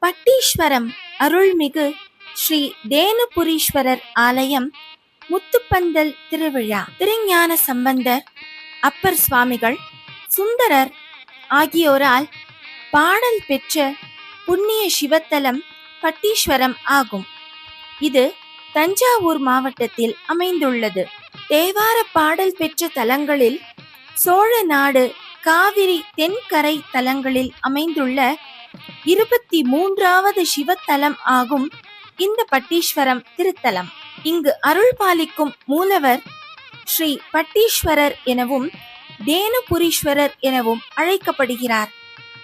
பட்டீஸ்வரம் அருள்மிகு ஸ்ரீ தேனுபுரீஸ்வரர் ஆலயம் முத்துப்பந்தல் திருவிழா. திருஞான சம்பந்தர், அப்பர் சுவாமிகள், சுந்தரர் ஆகியோரால் பாடல் பெற்ற புண்ணிய சிவத்தலம் பட்டீஸ்வரம் ஆகும். இது தஞ்சாவூர் மாவட்டத்தில் அமைந்துள்ளது. தேவார பாடல் பெற்ற தலங்களில் சோழ நாடு காவிரி தென்கரை தலங்களில் அமைந்துள்ள 23வது சிவத்தலம் ஆகும் இந்த பட்டீஸ்வரம் திருத்தலம். இங்கு அருள் பாலிக்கும் மூலவர் ஸ்ரீ பட்டீஸ்வரர் எனவும் தேனுபுரீஸ்வரர் எனவும் அழைக்கப்படுகிறார்.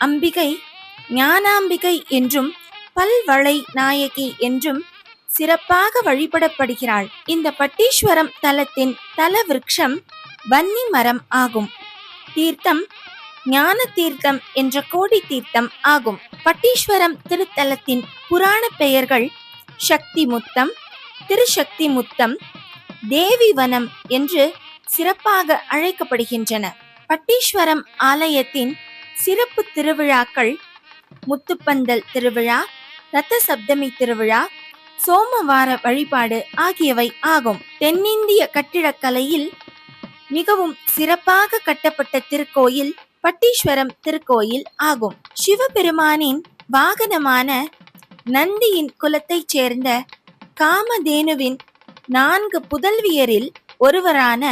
அம்பிகை ஞானாம்பிகை என்றும் பல்வளை நாயகி என்றும் சிறப்பாக வழிபடப்படுகிறாள். இந்த பட்டீஸ்வரம் தலத்தின் தல விருட்சம் வன்னி மரம் ஆகும். தீர்த்தம் ஞான தீர்த்தம் என்ற கோடி தீர்த்தம் ஆகும். பட்டீஸ்வரம் திருத்தலத்தின் புராண பெயர்கள் சக்தி முத்தம், திருசக்தி முத்தம், தேவி வனம் என்று சிறப்பாக அழைக்கப்படுகின்றன. பட்டீஸ்வரம் ஆலயத்தின் சிறப்பு திருவிழாக்கள் முத்துப்பந்தல் திருவிழா, ரத்த சப்தமி திருவிழா, சோமவார வழிபாடு ஆகியவை ஆகும். தென்னிந்திய கட்டிடக்கலையில் மிகவும் சிறப்பாக கட்டப்பட்ட திருக்கோயில் பட்டீஸ்வரம் திருக்கோயில் ஆகும். சிவபெருமானின் வாகனமான நந்தியின் குலத்தைச் சேர்ந்த காமதேனுவின் 4 புதல்வியரில் ஒருவரான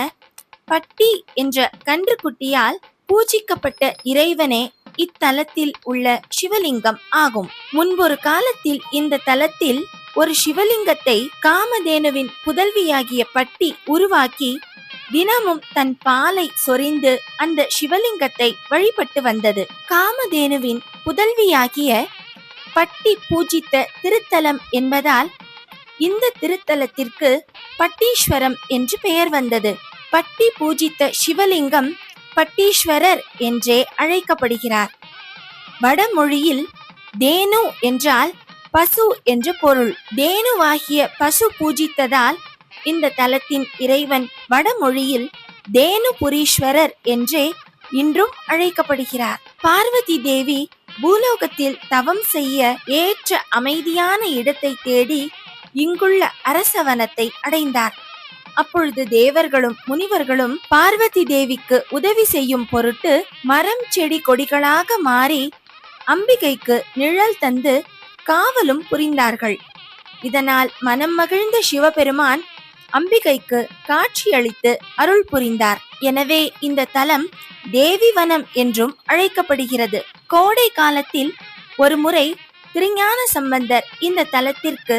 பட்டி என்ற கன்றுக்குட்டியால் பூஜிக்கப்பட்ட இறைவனே இத்தலத்தில் உள்ள சிவலிங்கம் ஆகும். முன்பொரு காலத்தில் இந்த தலத்தில் ஒரு சிவலிங்கத்தை காமதேனுவின் புதல்வியாகிய பட்டி உருவாக்கி தினமும் தன் பாலை சொரிந்து அந்த சிவலிங்கத்தை வழிபட்டு வந்தது. காமதேனுவின் புதல்வியாகிய பட்டி பூஜித்த திருத்தலம் என்பதால் இந்த திருத்தலத்திற்கு பட்டீஸ்வரம் என்று பெயர் வந்தது. பட்டி பூஜித்த சிவலிங்கம் பட்டீஸ்வரர் என்றே அழைக்கப்படுகிறார். வடமொழியில் தேனு என்றால் பசு என்று பொருள். தேனுவாகிய பசு பூஜித்ததால் இந்த தலத்தின் இறைவன் வடமொழியில் தேனுபுரீஸ்வரர் என்றே இன்றும் அழைக்கப்படுகிறார். பார்வதி தேவி பூலோகத்தில் தவம் செய்ய ஏற்ற அமைதியான இடத்தை தேடி இங்குள்ள அரசவனத்தை அடைந்தார். அப்பொழுது தேவர்களும் முனிவர்களும் பார்வதி தேவிக்கு உதவி செய்யும் பொருட்டு மரம் செடி கொடிகளாக மாறி அம்பிகைக்கு நிழல் தந்து காவலும் புரிந்தார்கள். இதனால் மனம் மகிழ்ந்த சிவபெருமான் அம்பிகைக்கு காட்சியளித்து அருள் புரிந்தார். எனவே இந்த தலம் தேவி வனம் என்றும் அழைக்கப்படுகிறது. கோடை காலத்தில் ஒரு முறை திருஞான சம்பந்தர் இந்த தலத்திற்கு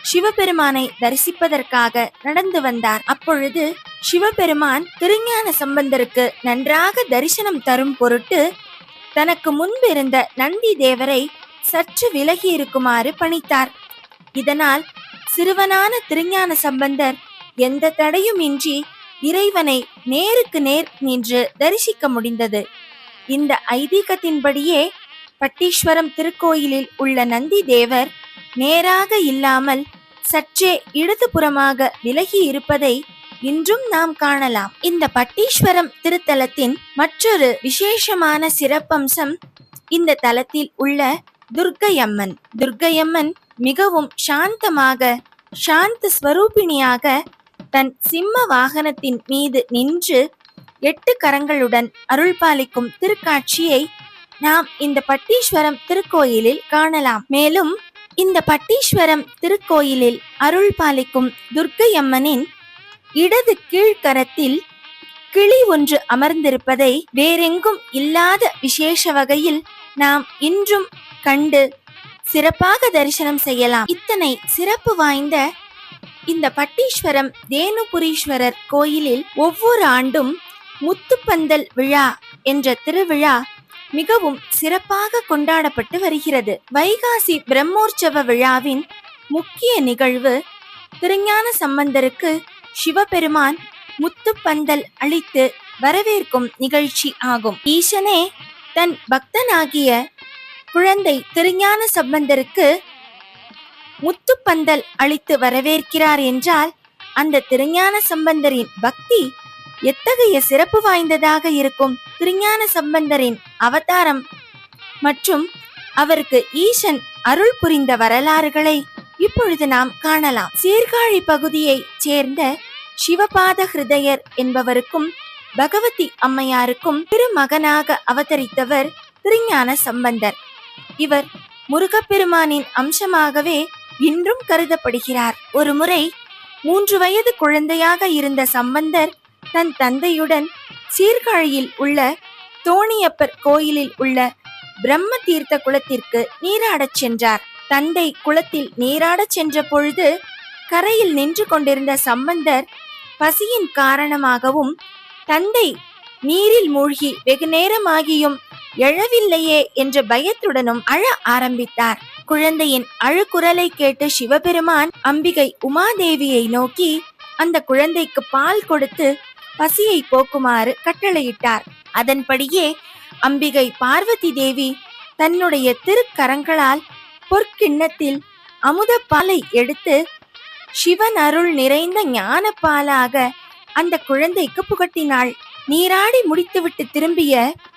சிவபெருமானை தரிசிப்பதற்காக நடந்து வந்தார். அப்பொழுது சிவபெருமான் திருஞான சம்பந்தருக்கு நன்றாக தரிசனம் தரும் பொருட்டு தனக்கு முன்பு இருந்த நந்தி தேவரை சற்று விலகி இருக்குமாறு பணித்தார். இதனால் சிறுவனான திருஞான சம்பந்தர் எந்த தடையும் இன்றி இறைவனை நேருக்கு நேர் நின்று தரிசிக்க முடிந்தது. இந்த ஐதீகத்தின்படியே பட்டீஸ்வரம் திருக்கோயிலில் உள்ள நந்தி தேவர் நேராக இல்லாமல் சற்றே இடதுபுறமாக விலகி இருப்பதை இன்றும் நாம் காணலாம். இந்த பட்டீஸ்வரம் திருத்தலத்தின் மற்றொரு விசேஷமான சிறப்பம்சம் இந்த தலத்தில் உள்ள துர்க்கையம்மன். துர்க்கையம்மன் மிகவும் சாந்தமாக, சாந்த ஸ்வரூபிணியாக தன் சிம்ம வாகனத்தின் மீது நின்று 8 கரங்களுடன் அருள் பாலிக்கும் திருக்காட்சியை நாம் இந்த பட்டீஸ்வரம் திருக்கோயிலில் காணலாம். மேலும் இந்த பட்டீஸ்வரம் திருக்கோயிலில் அருள் பாலிக்கும் துர்க்கையம்மனின் இடது கீழ்கரத்தில் கிளி ஒன்று அமர்ந்திருப்பதை வேறெங்கும் இல்லாத விசேஷ வகையில் நாம் இன்றும் கண்டு சிறப்பாக தரிசனம் செய்யலாம். இத்தனை சிறப்பு வாய்ந்த இந்த பட்டீஸ்வரம் தேனுபுரீஸ்வரர் கோயிலில் ஒவ்வொரு ஆண்டும் முத்துப்பந்தல் விழா என்ற திருவிழா மிகவும் சிறப்பாக கொண்டாடப்பட்டு வருகிறது. வைகாசி பிரம்மோற்சவ விழாவின் முக்கிய நிகழ்வு திருஞான சம்பந்தருக்கு சிவபெருமான் முத்துப்பந்தல் அளித்து வரவேற்கும் நிகழ்ச்சி ஆகும். ஈசனே தன் பக்தனாகிய குழந்தை திருஞான சம்பந்தருக்கு முத்துப்பந்தல் அளித்து வரவேற்கிறார் என்றால் அந்த திருஞான சம்பந்தரின் பக்தி எத்தகைய சிறப்பு வாய்ந்ததாக இருக்கும். திருஞான சம்பந்தரின் அவதாரம் மற்றும் அவருக்கு ஈசன் அருள் புரிந்த வரலாறுகளை இப்பொழுது நாம் காணலாம். சீர்காழி பகுதியைச் சேர்ந்த சிவபாத ஹிருதயர் என்பவருக்கும் பகவதி அம்மையாருக்கும் திருமகனாக அவதரித்தவர் திருஞான சம்பந்தர். இவர் முருகப்பெருமானின் அம்சமாகவே இன்றும் கருதப்படுகிறார். ஒரு முறை 3 வயது குழந்தையாக இருந்த சம்பந்தர் தன் தந்தையுடன் சீர்காழியில் உள்ள தோணியப்பர் கோயிலில் உள்ள பிரம்ம தீர்த்த குளத்திற்கு நீராடச் சென்றார். தந்தை குளத்தில் நீராடச் சென்ற பொழுது கரையில் நின்று கொண்டிருந்த சம்பந்தர் பசியின் காரணமாகவும் தந்தை நீரில் மூழ்கி வெகு நேரமாகியும் எழவில்லையே என்ற பயத்துடனும் அழ ஆரம்பித்தார். குழந்தையின் அழுகுரலை கேட்டு சிவபெருமான் அம்பிகை உமாதேவியை நோக்கி அந்த குழந்தைக்கு பால் கொடுத்து பசியை போக்குமாறு கட்டளையிட்டார். அதன்படியே அம்பிகை பார்வதி தேவி தன்னுடைய திருக்கரங்களால் பொற்கிண்ணத்தில் அமுத பாலை எடுத்து சிவன் அருள் நிறைந்த ஞான பாலாக அந்த குழந்தைக்கு புகட்டினாள். நீராடி முடித்துவிட்டு திரும்பிய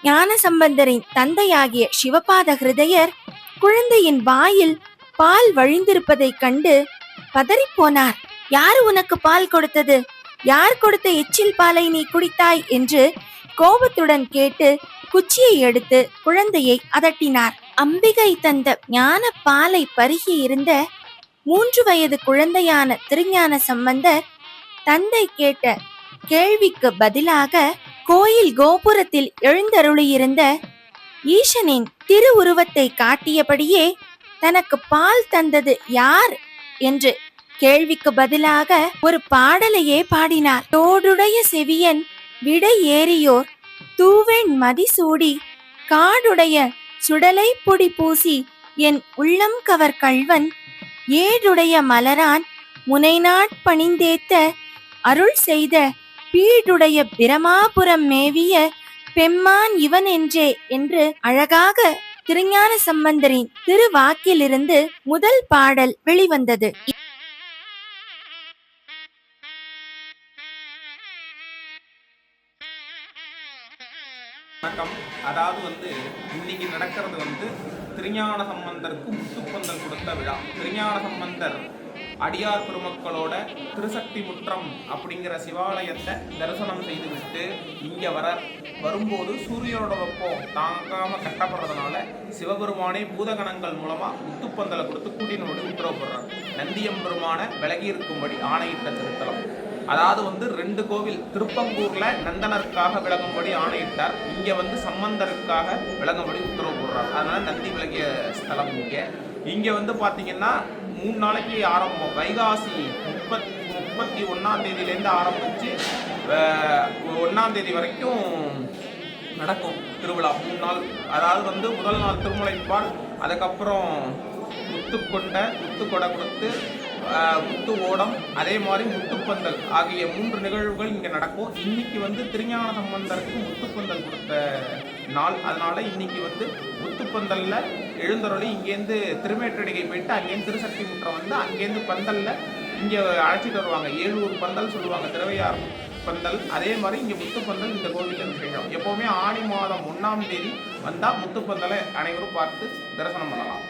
ஞான சம்பந்தரின் தந்தையாகிய சிவபாத ஹிருதயர் குழந்தையின் வாயில் பால் வழிந்திருப்பதை கண்டு பதறிப்போனார். யார் உனக்கு பால் கொடுத்தது? யார் கொடுத்த எச்சில் பாலை நீ குடித்தாய் என்று கோபத்துடன் கேட்டு குச்சியை எடுத்து குழந்தையை அதட்டினார். அம்பிகை தந்த ஞான பாலை பருகி இருந்த 3 வயது குழந்தையான திருஞான சம்பந்தர் தந்தை கேட்ட கேள்விக்கு பதிலாக கோயில் கோபுரத்தில் எழுந்தருளியிருந்த ஈசனின் திருவுருவத்தை காட்டியபடியே தனக்கு பால் தந்தது யார் என்று கேள்விக்கு பதிலாக ஒரு பாடலையே பாடினார். தோடுடைய செவியன் விடை ஏறியோர் தூவெண் மதிசூடி காடுடைய சுடலை பொடி பூசி என் உள்ளம் கவர் கள்வன் ஏடுடைய மலரான் முனைநாட் பணிந்தேத்த அருள் செய்த பீடுடைய பிரமாபுரம் மேவிய பெம்மான் இவன் என்றே என்று அழகாக திருஞான சம்பந்தரின் திருவாக்கிலிருந்து முதல் பாடல் வெளிவந்தது. வணக்கம். அதாவது இன்னைக்கு நடக்கிறது திருஞான சம்பந்தருக்கு முத்துப்பந்தல் கொடுத்த விழா. திருஞான சம்பந்தர் அடியார் பெருமக்களோட திருசக்தி முற்றம் அப்படிங்கிற சிவாலயத்தை தரிசனம் செய்துவிட்டு இங்க வரும்போது சூரியனோட வெப்பம் தாங்காம கட்டப்படுறதுனால சிவபெருமானே பூதகணங்கள் மூலமா முத்துப்பந்தலை கொடுத்து கூட்டினோடு உத்தரவுப்படுறார். நந்தியம்பெருமான விலகி இருக்கும்படி ஆணையிட்ட திருத்தலம். அதாவது 2 கோவில், திருப்பங்கூர்ல நந்தனருக்காக விலகும்படி ஆணையிட்டார், இங்க சம்பந்தருக்காக விலகும்படி உத்தரவு போடுறார். அதனால நந்தி விலகிய ஸ்தலம் இங்க பாத்தீங்கன்னா 3 நாளைக்கு ஆரம்பம். வைகாசி 31ஆம் தேதியிலேருந்து ஆரம்பிச்சு 1ஆம் தேதி வரைக்கும் நடக்கும் திருவிழா. 3 நாள். அதாவது முதல் நாள் திருமுலைப்பால், அதுக்கப்புறம் முத்துக்கொடை கொடுத்து முத்து ஓடம், அதே மாதிரி முத்துப்பந்தல் ஆகிய 3 நிகழ்வுகள் இங்கே நடக்கும். இன்னைக்கு திருஞான சம்பந்தருக்கு முத்துப்பந்தல் கொடுத்த நாள். அதனால இன்னைக்கு முத்துப்பந்தல்ல எழுந்தருளி இங்கேருந்து திருமேற்றடிகை போயிட்டு அங்கேருந்து திருசக்தி முற்றம் அங்கேருந்து பந்தல்ல இங்கே அழைச்சிட்டு வருவாங்க. 7 பந்தல் சொல்லுவாங்க, திருவையார் பந்தல். அதே மாதிரி இங்கே முத்துப்பந்தல் இந்த கோவிலில் செய்யணும். எப்போவுமே ஆடி மாதம் 1ஆம் தேதி வந்தால் முத்துப்பந்தலை அனைவரும் பார்த்து தரிசனம் பண்ணலாம்.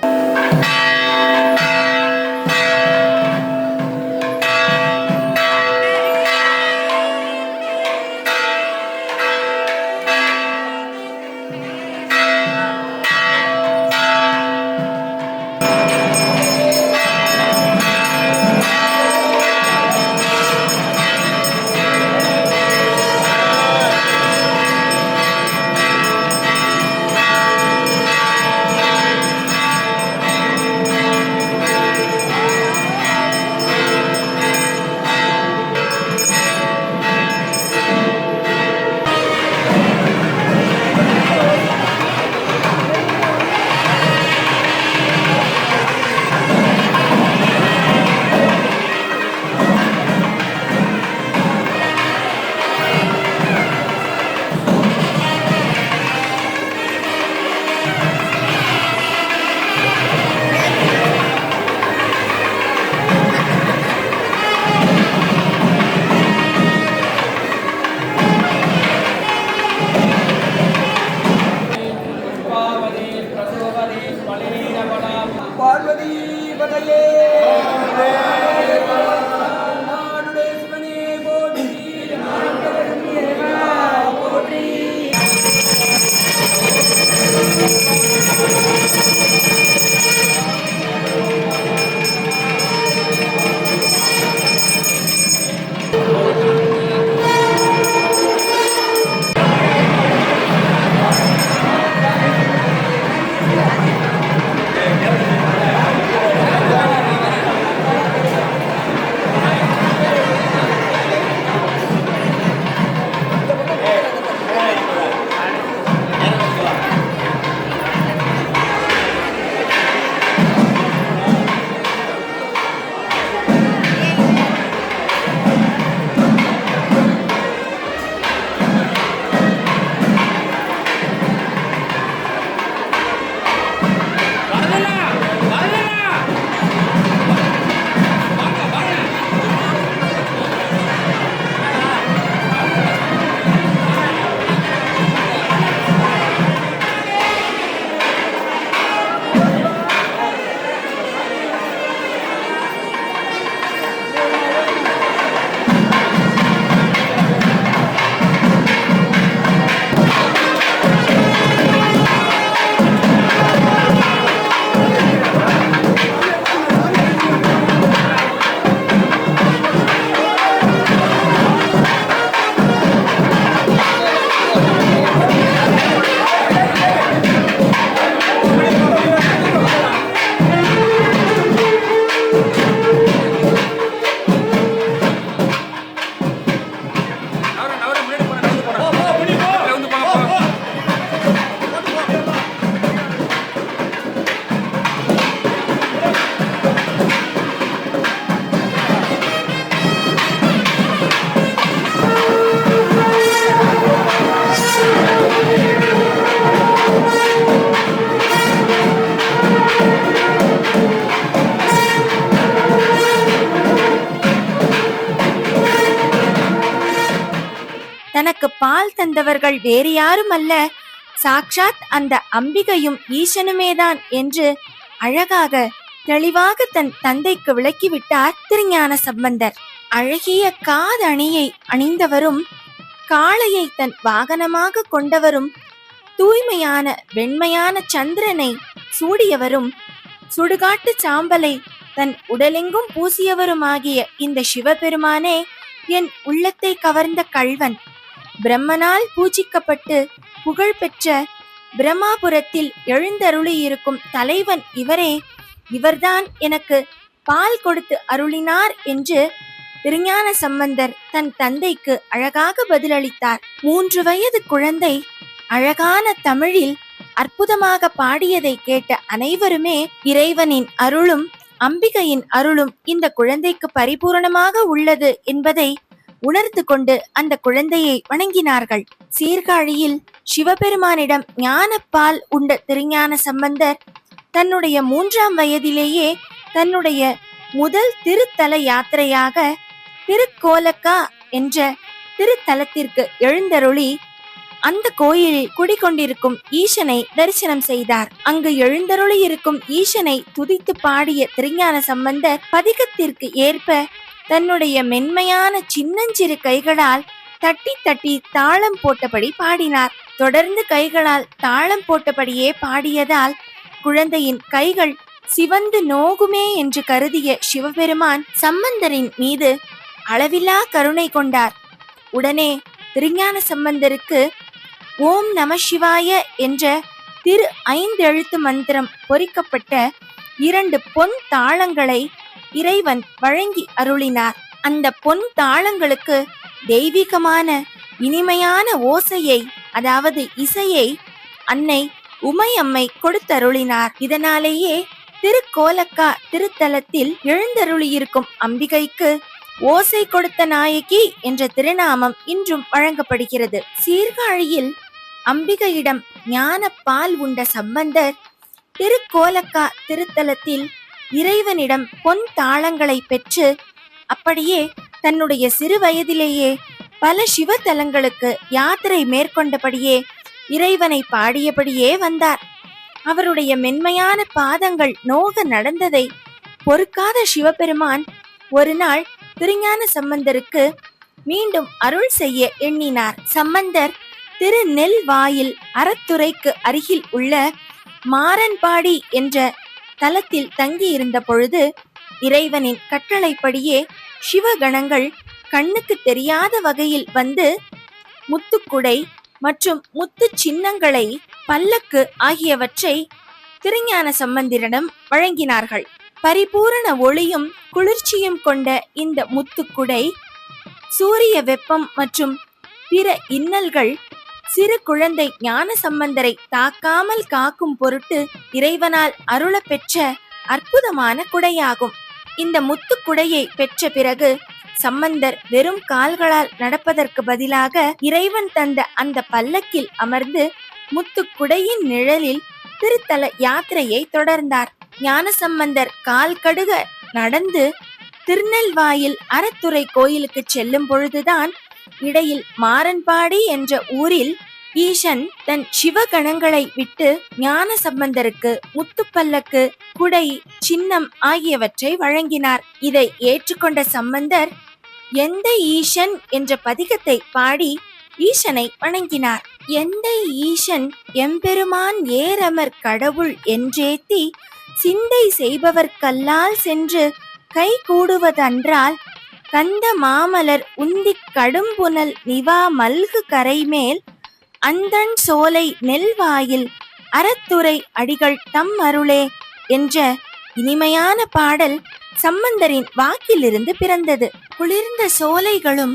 வந்தவர்கள் வேறு யாரும் அல்ல, சாக்ஷாத் அந்த அம்பிகையும் ஈசனுமேதான் என்று அழகாக தெளிவாக தன் தந்தைக்கு விளக்கிவிட்டார் திருஞான சம்பந்தர். அழகிய காதணியை அணிந்தவரும், காளையை தன் வாகனமாக கொண்டவரும், தூய்மையான வெண்மையான சந்திரனை சூடியவரும், சுடுகாட்டு சாம்பலை தன் உடலெங்கும் பூசியவருமாகிய இந்த சிவபெருமானே என் உள்ளத்தை கவர்ந்த கள்வன். பிரம்மனால் பூஜிக்கப்பட்டு புகழ்பெற்ற பிரம்மாபுரத்தில் எழுந்தருளி இருக்கும் தலைவன் இவரே, இவர்தான் எனக்கு பால் கொடுத்து அருளினார் என்று திருஞான சம்பந்தர் தன் தந்தைக்கு அழகாக பதிலளித்தார். 3 வயது குழந்தை அழகான தமிழில் அற்புதமாக பாடியதை கேட்ட அனைவருமே இறைவனின் அருளும் அம்பிகையின் அருளும் இந்த குழந்தைக்கு பரிபூரணமாக உள்ளது என்பதை உணர்ந்து கொண்டு அந்த குழந்தையை வணங்கினார்கள். சீர்காழியில் சிவபெருமானிடம் ஞானப்பால் உண்ட திருஞான சம்பந்தர் தன்னுடைய 3ஆம் வயதிலேயே தன்னுடைய முதல் திருத்தல யாத்திரையாக திருக்கோலக்கா என்ற திருத்தலத்திற்கு எழுந்தருளி அந்த கோயிலில் குடிகொண்டிருக்கும் ஈசனை தரிசனம் செய்தார். அங்கு எழுந்தருளி இருக்கும் ஈசனை துதித்து பாடிய திருஞான சம்பந்தர் பதிகத்திற்கு ஏற்ப தன்னுடைய மென்மையான சின்னஞ்சிறு கைகளால் தட்டி தட்டி தாளம் போட்டபடி பாடினார். தொடர்ந்து கைகளால் தாளம் போட்டபடியே பாடியதால் குழந்தையின் கைகள் சிவந்து நோகுமே என்று கருதிய சிவபெருமான் சம்பந்தரின் மீது அளவிலா கருணை கொண்டார். உடனே திருஞான சம்பந்தருக்கு ஓம் நம சிவாய என்ற திரு 5 எழுத்து மந்திரம் பொறிக்கப்பட்ட 2 பொன் தாளங்களை இறைவன் வழங்கி அருளினார். அந்த பொன் தாளங்களுக்கு தெய்வீகமான இனிமையான ஓசையை, அதாவது இசையை அன்னை உமையம்மை கொடுத்தருளினார். இதனாலேயே திருக்கோலக்கா திருத்தலத்தில் எழுந்தருளியிருக்கும் அம்பிகைக்கு ஓசை கொடுத்த நாயகி என்ற திருநாமம் இன்றும் வழங்கப்படுகிறது. சீர்காழியில் அம்பிகையிடம் ஞான பால் உண்ட சம்பந்தர் திருக்கோலக்கா திருத்தலத்தில் இறைவனிடம் பொன் தாளங்களை பெற்று அப்படியே தன்னுடைய சிறு வயதிலேயே பல சிவத்தலங்களுக்கு யாத்திரை மேற்கொண்டபடியே இறைவனை பாடியபடியே வந்தார். அவருடைய மென்மையான பாதங்கள் நோக நடந்ததை பொறுக்காத சிவபெருமான் ஒரு நாள் திருஞான சம்பந்தருக்கு மீண்டும் அருள் செய்ய எண்ணினார். சம்பந்தர் திருநெல்வாயில் அறத்துறைக்கு அருகில் உள்ள மாரன்பாடி என்ற தலத்தில் தங்கியிருந்த பொழுது இறைவனின் கட்டளைப்படியே சிவகணங்கள் கண்ணுக்கு தெரியாத வகையில் வந்து முத்துக்குடை மற்றும் முத்து சின்னங்களை, பல்லக்கு ஆகியவற்றை திருஞான சம்பந்தரிடம் வழங்கினார்கள். பரிபூரண ஒளியும் குளிர்ச்சியும் கொண்ட இந்த முத்துக்குடை சூரிய வெப்பம் மற்றும் பிற இன்னல்கள் சிறு குழந்தை ஞான சம்பந்தரை தாக்காமல் காக்கும் பொருட்டு இறைவனால் அருள பெற்ற அற்புதமான குடையாகும். இந்த முத்துக்குடையை பெற்ற பிறகு சம்பந்தர் வெறும் கால்களால் நடப்பதற்கு பதிலாக இறைவன் தந்த அந்த பல்லக்கில் அமர்ந்து முத்துக்குடையின் நிழலில் திருத்தல யாத்திரையை தொடர்ந்தார். ஞானசம்பந்தர் கால் கடுக நடந்து திருநெல்வாயில் அறத்துறை கோயிலுக்கு செல்லும் பொழுதுதான் இடையில் மாரன்பாடி என்ற ஊரில் ஈசன் தன் சிவகணங்களை விட்டு ஞான சம்பந்தருக்கு முத்துப்பல்லக்கு, குடை, சின்னம் ஆகியவற்றை வழங்கினார். இதை ஏற்றுக்கொண்ட சம்பந்தர் எந்த ஈசன் என்ற பதிகத்தை பாடி ஈசனை வணங்கினார். எந்த ஈசன் எம்பெருமான் ஏரமர் கடவுள் என்றேத்தி சிந்தை செய்பவர்க்கல்லால் சென்று கை கூடுவதன்றால் கந்த மாமலர் உந்திக் கடும்புனல் நிவா மல்கு கரைமேல் அந்தன் சோலை நெல்வாயில் அறத்துறை அடிகள் தம் அருளே என்ற இனிமையான பாடல் சம்பந்தரின் வாக்கிலிருந்து பிறந்தது. குளிர்ந்த சோலைகளும்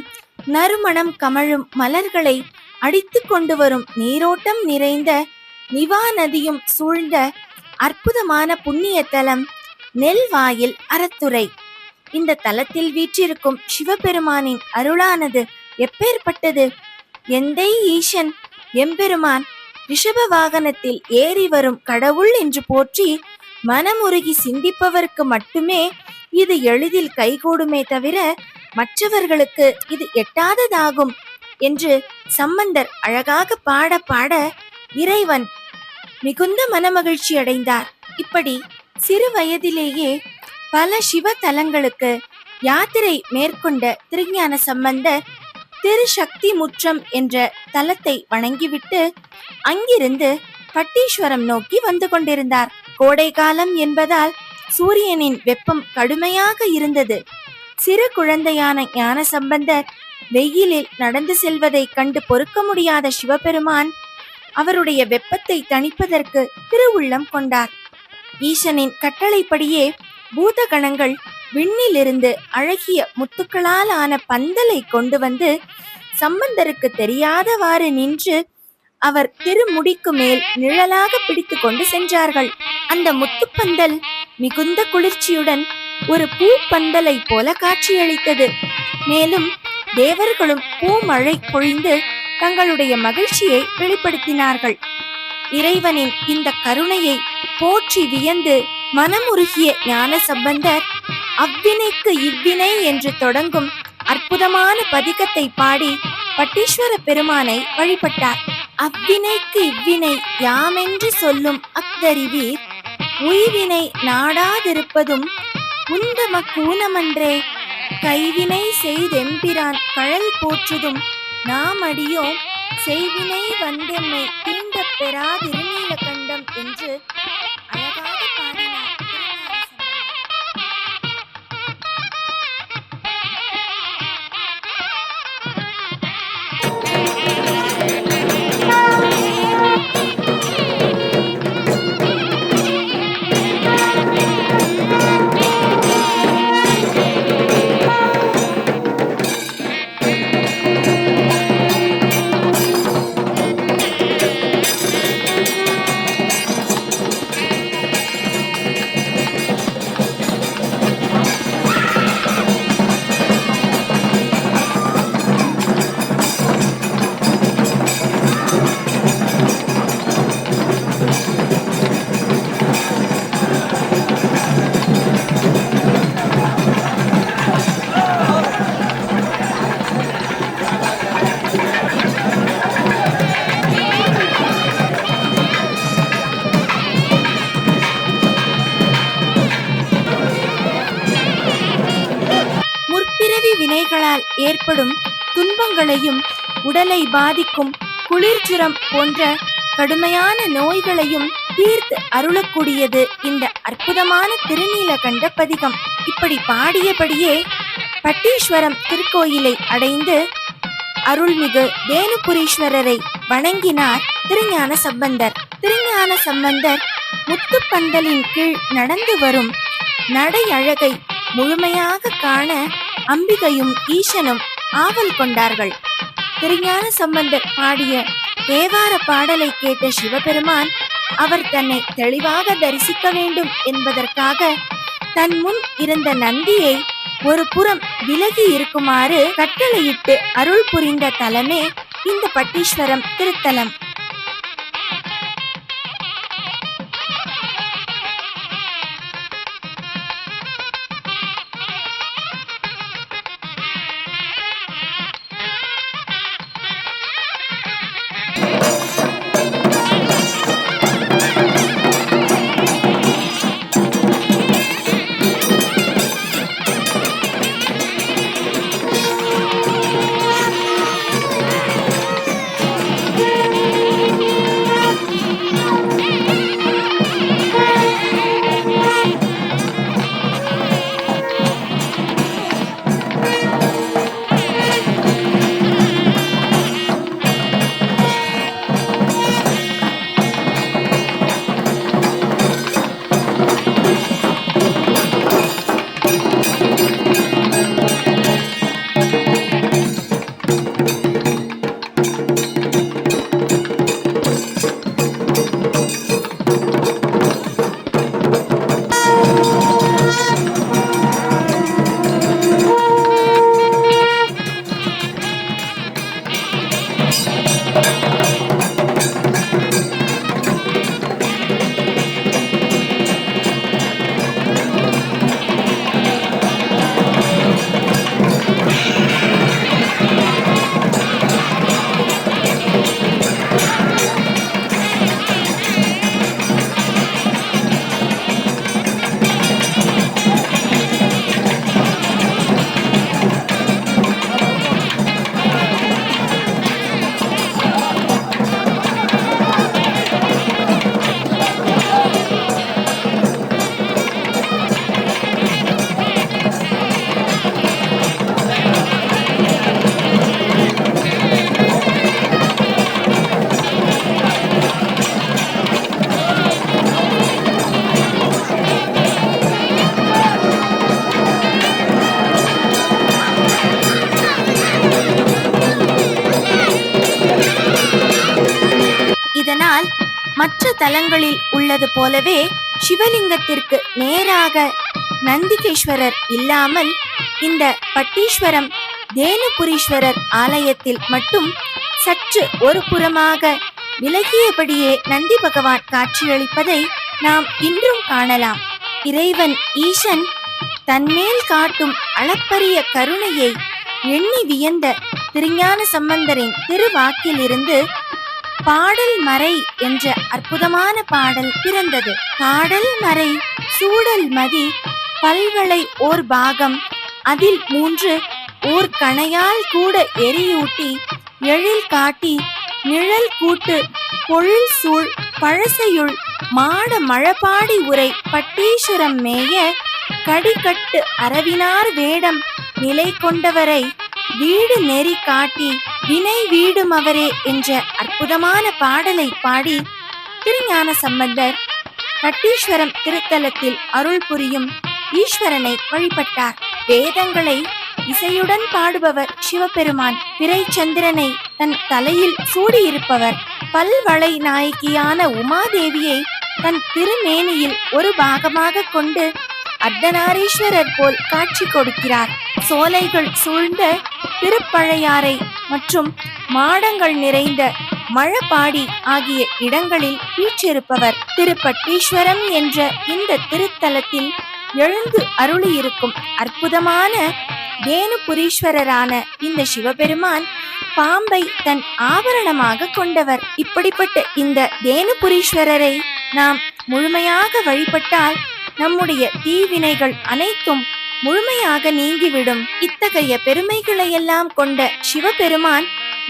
நறுமணம் கமழும் மலர்களை அடித்து கொண்டு வரும் நீரோட்டம் நிறைந்த நிவா நதியும் சூழ்ந்த அற்புதமான புண்ணிய தலம் நெல்வாயில் அறத்துறை. இந்த தலத்தில் வீற்றிருக்கும் சிவபெருமானின் அருளானது எப்பேற்பட்டது! எந்தை ஈசன் எம்பெருமான் ரிஷப வாகனத்தில் ஏறி வரும் கடவுள் என்று போற்றி மனமுருகி சிந்திப்பவருக்கு மட்டுமே இது எளிதில் கைகூடுமே தவிர மற்றவர்களுக்கு இது எட்டாததாகும் என்று சம்பந்தர் அழகாக பாட பாட இறைவன் மிகுந்த மனமகிழ்ச்சி அடைந்தார். இப்படி சிறு வயதிலேயே பல சிவ தலங்களுக்கு யாத்திரை மேற்கொண்ட திருஞான சம்பந்தர் திருசக்தி முற்றம் என்ற தலத்தை வணங்கிவிட்டு அங்கிருந்து பட்டீஸ்வரம் நோக்கி வந்து கொண்டிருந்தார். கோடை காலம் என்பதால் சூரியனின் வெப்பம் கடுமையாக இருந்தது. சிறு குழந்தையான ஞான சம்பந்தர் வெயிலில் நடந்து செல்வதை கண்டு பொறுக்க முடியாத சிவபெருமான் அவருடைய வெப்பத்தை தணிப்பதற்கு திருவுள்ளம் கொண்டார். ஈசனின் கட்டளைப்படியே பூதகணங்கள் விண்ணிலிருந்து அழகிய முத்துக்களால் ஆன பந்தலை கொண்டு வந்து சம்பந்தருக்கு தெரியாதவாறு நின்று அவர் திருமுடிக்கு மேல் நிழலாக பிடித்து கொண்டு சென்றார்கள். அந்த முத்துப்பந்தல் மிகுந்த குளிர்ச்சியுடன் ஒரு பூ பந்தலை போல காட்சியளித்தது. மேலும் தேவர்களும் பூமழை பொழிந்து தங்களுடைய மகிழ்ச்சியை வெளிப்படுத்தினார்கள். இறைவனின் இந்த கருணையை போற்றி வியந்து மனமுருகிய ஞான சம்பந்தர் அவ்வினைக்கு இவ்வினை என்று தொடங்கும் அற்புதமான பதிகத்தை பாடி பட்டீஸ்வர பெருமானை வழிபட்டார். அவ்வினைக்கு இவ்வினை யாமென்று சொல்லும் அக்தறிவீர், உய்வினை நாடாதிருப்பதும் உந்தம கூனமன்றே, கைவினை செய்தெம்பிரான் கழல் போற்றுதும் நாம் அடியோம், செய்வினை வந்தெம்மை தீண்ட பெறாதிருநீல கண்டம் என்று அழகாக பாடினார். வினைகளால் ஏற்படும் துன்பங்களையும் உடலை பாதிக்கும் குளிர்ஜுரம் போன்ற கடுமையான நோய்களையும் தீர்த்து அருளக்கூடியது இந்த அற்புதமான திருநீலகண்ட பதிகம். இப்படி பாடியபடியே பட்டீஸ்வரம் திருக்கோயிலை அடைந்து அருள்மிகு வேணுபுரீஸ்வரரை வணங்கினார் திருஞான சம்பந்தர். திருஞான சம்பந்தர் முத்துப்பந்தலின் கீழ் நடந்து வரும் நடை அழகை முழுமையாக காண அம்பிகையும் ஈசனும் ஆவல் கொண்டார்கள். திருஞான சம்பந்தர் பாடிய தேவார பாடலை கேட்ட சிவபெருமான் அவர் தன்னை தெளிவாக தரிசிக்க வேண்டும் என்பதற்காக தன் முன் இருந்த நந்தியை ஒரு புறம் விலகி இருக்குமாறு கட்டளையிட்டு அருள் புரிந்த தலமே இந்த பட்டீஸ்வரம் திருத்தலம். இதனால் மற்ற தலங்களில் உள்ளது போலவே சிவலிங்கத்திற்கு நேராக நந்திகேஸ்வரர் இல்லாமல் இந்த பட்டீஸ்வரம் தேனுபுரீஸ்வரர் ஆலயத்தில் மட்டும் சற்று ஒரு புறமாக விலகியபடியே நந்தி பகவான் காட்சியளிப்பதை நாம் இன்றும் காணலாம். இறைவன் ஈசன் தன்மேல் காட்டும் அளப்பரிய கருணையை எண்ணி வியந்த திருஞான சம்பந்தரின் திருவாக்கிலிருந்து பாடல் மறை என்ற அற்புதமான பாடல் பிறந்தது. பாடல் மறை சூடல் மதி பல்வளை ஓர் பாகம் அதில் 3 ஓர் கணையால் கூட எரியூட்டி எழில் காட்டி நிழல் கூட்டு பொழில் சூழ் பழசையுள் மாட மழபாடி உரை பட்டீஸ்வரம் மேய கடிகட்டு அரவினார் வேடம் நிலை கொண்டவரை வீடு நெறி காட்டி வினை வீடும் அவரே என்ற அற்புதமான பாடலை பாடி திருஞான சம்பந்தர் பட்டீஸ்வரம் திருத்தலத்தில் அருள் புரியும் ஈஸ்வரனை வழிபட்டார். வேதங்களை இசையுடன் பாடுபவர் சிவபெருமான். பிறை சந்திரனை தன் தலையில் சூடியிருப்பவர். பல்வளை நாயகியான உமாதேவியை தன் திருமேனியில் ஒரு பாகமாக கொண்டு அர்த்தநாரீஸ்வரர் போல் காட்சி கொடுக்கிறார். சோலைகள் சூழ்ந்த திருப்பழையாறை மற்றும் மாடங்கள் நிறைந்த மழபாடி ஆகிய இடங்களில் வீற்றிருப்பவர். திருப்பட்டீஸ்வரம் என்ற இந்த திருத்தலத்தில் எழுந்து அருளியிருக்கும் அற்புதமான தேனுபுரீஸ்வரரான இந்த சிவபெருமான் பாம்பை தன் ஆபரணமாக கொண்டவர். இப்படிப்பட்ட இந்த தேனுபுரீஸ்வரரை நாம் முழுமையாக வழிபட்டால் நம்முடைய தீவினைகள் அனைத்தும் முழுமையாக நீங்கிவிடும். இத்தகைய பெருமைகளை எல்லாம் கொண்ட சிவபெருமான்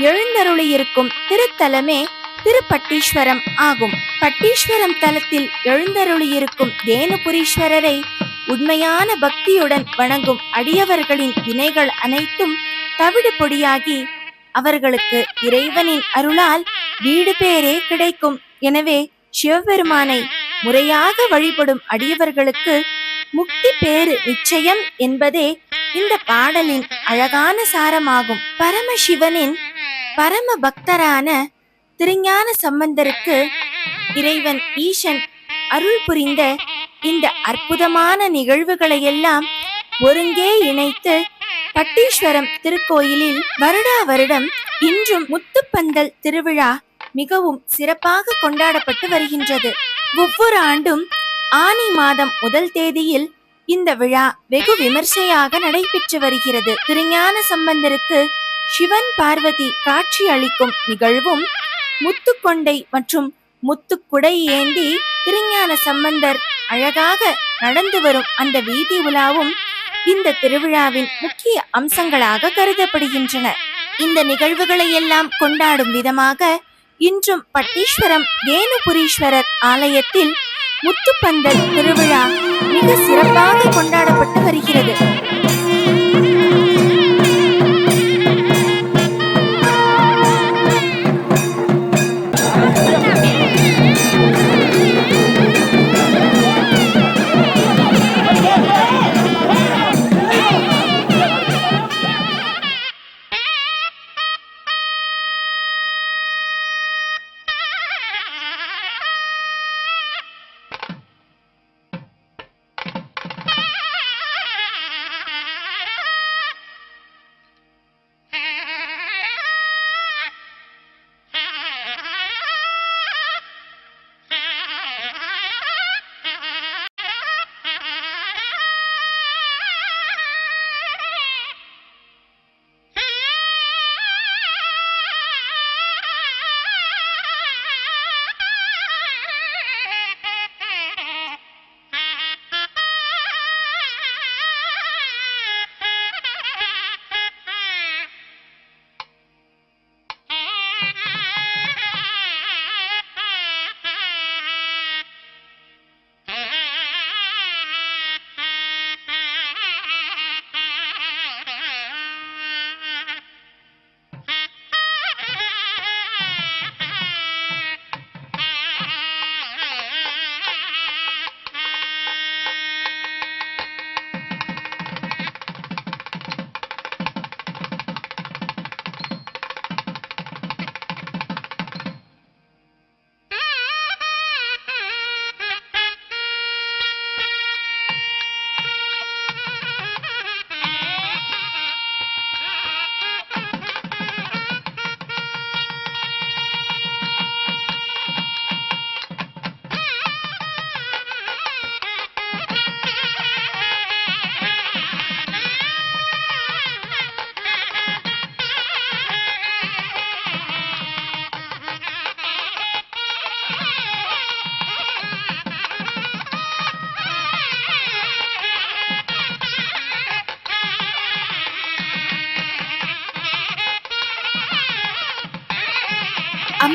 எழுந்தருளியிருக்கும் திருத்தலமே திருப்பட்டீஸ்வரம் ஆகும். பட்டீஸ்வரம் தலத்தில் எழுந்தருளியிருக்கும் தேனுபுரீஸ்வரரை உண்மையான பக்தியுடன் வணங்கும் அடியவர்களின் வினைகள் அனைத்தும் தவிடு பொடியாகி அவர்களுக்கு இறைவனின் அருளால் வீடு பேரே கிடைக்கும். எனவே சிவபெருமானை முறையாக வழிபடும் அடியவர்களுக்கு முக்தி பேறு நிச்சயம் என்பதே இந்த பாடலின் அழகான சாரமாகும். பரமசிவனின் பரம பக்தரான திருஞான சம்பந்தருக்கு இறைவன் ஈசன் அருள் புரிந்த இந்த அற்புதமான நிகழ்வுகளை எல்லாம் ஒருங்கே இணைத்து பட்டீஸ்வரம் திருக்கோயிலில் வருடா வருடம் இன்றும் முத்துப்பந்தல் திருவிழா மிகவும் சிறப்பாக கொண்டாடப்பட்டு வருகின்றது. ஒவ்வொரு ஆண்டும் ஆனி மாதம் 1 தேதியில் இந்த விழா வெகு விமர்சையாக நடைபெற்று வருகிறது. திருஞான சம்பந்தருக்கு சிவன் பார்வதி காட்சி அளிக்கும் நிகழ்வும், முத்துக்கொண்டை மற்றும் முத்துக்குடை ஏந்தி திருஞான சம்பந்தர் அழகாக நடந்து வரும் அந்த வீதி உலாவும் இந்த திருவிழாவின் முக்கிய அம்சங்களாக கருதப்படுகின்றன. இந்த நிகழ்வுகளை எல்லாம் கொண்டாடும் விதமாக இன்றும் பட்டீஸ்வரம் தேனுபுரீஸ்வரர் ஆலயத்தில் முத்துப்பந்தல் திருவிழா மிக சிறப்பாக கொண்டாடப்பட்டு வருகிறது.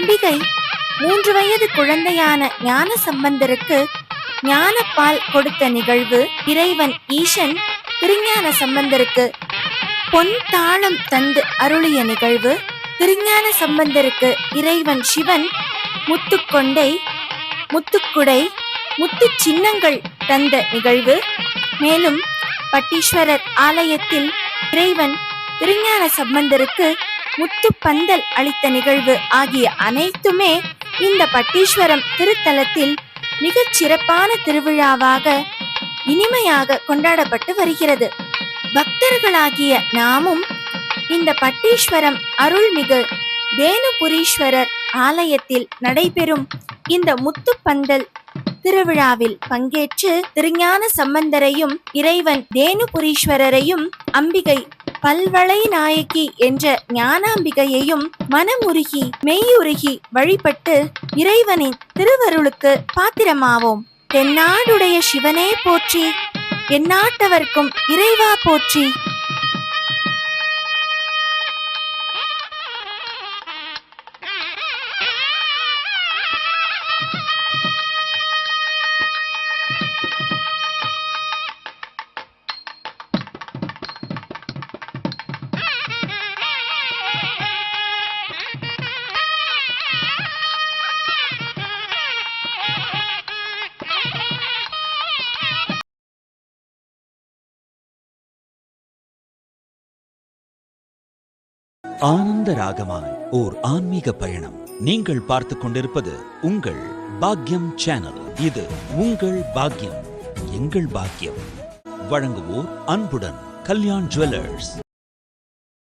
அம்பிகை 3 வயது குழந்தையான ஞான சம்பந்தருக்கு ஞானப்பால் கொடுத்த நிகழ்வு, இறைவன் ஈசன் திருஞான சம்பந்தருக்கு பொன் தாளம் தந்து அருளிய நிகழ்வு, திருஞான சம்பந்தருக்கு இறைவன் சிவன் முத்துக்கொண்டை, முத்துக்குடை, முத்து சின்னங்கள் தந்த நிகழ்வு, மேலும் பட்டீஸ்வரர் ஆலயத்தில் இறைவன் திருஞான சம்பந்தருக்கு முத்து பந்தல் அளித்த நிகழ்வு ஆகிய அனைத்துமே இந்த பட்டீஸ்வரம் திருத்தலத்தில் மிகச் சிறப்பான திருவிழாவாக இனிமையாக கொண்டாடப்பட்டு வருகிறது. பக்தர்களாகிய நாமும் இந்த பட்டீஸ்வரம் அருள்மிகு தேனுபுரீஸ்வரர் ஆலயத்தில் நடைபெறும் இந்த முத்துப்பந்தல் திருவிழாவில் பங்கேற்று திருஞான சம்பந்தரையும் இறைவன் தேனுபுரீஸ்வரரையும் அம்பிகை பல்வளை நாயகி என்ற ஞானாம்பிகையையும் மனமுருகி மெய்யுருகி வழிபட்டு இறைவனின் திருவருளுக்கு பாத்திரமாவோம். தென்னாடுடைய சிவனே போற்றி, எந்நாட்டவர்க்கும் இறைவா போற்றி. ஆனந்த ராகமாய் ஓர் ஆன்மீக பயணம். நீங்கள் பார்த்து கொண்டிருப்பது உங்கள் பாக்யம் சேனல். இது உங்கள் பாக்யம், எங்கள் பாக்கியம். வழங்குவோர் அன்புடன் கல்யாண் ஜுவல்லர்ஸ்.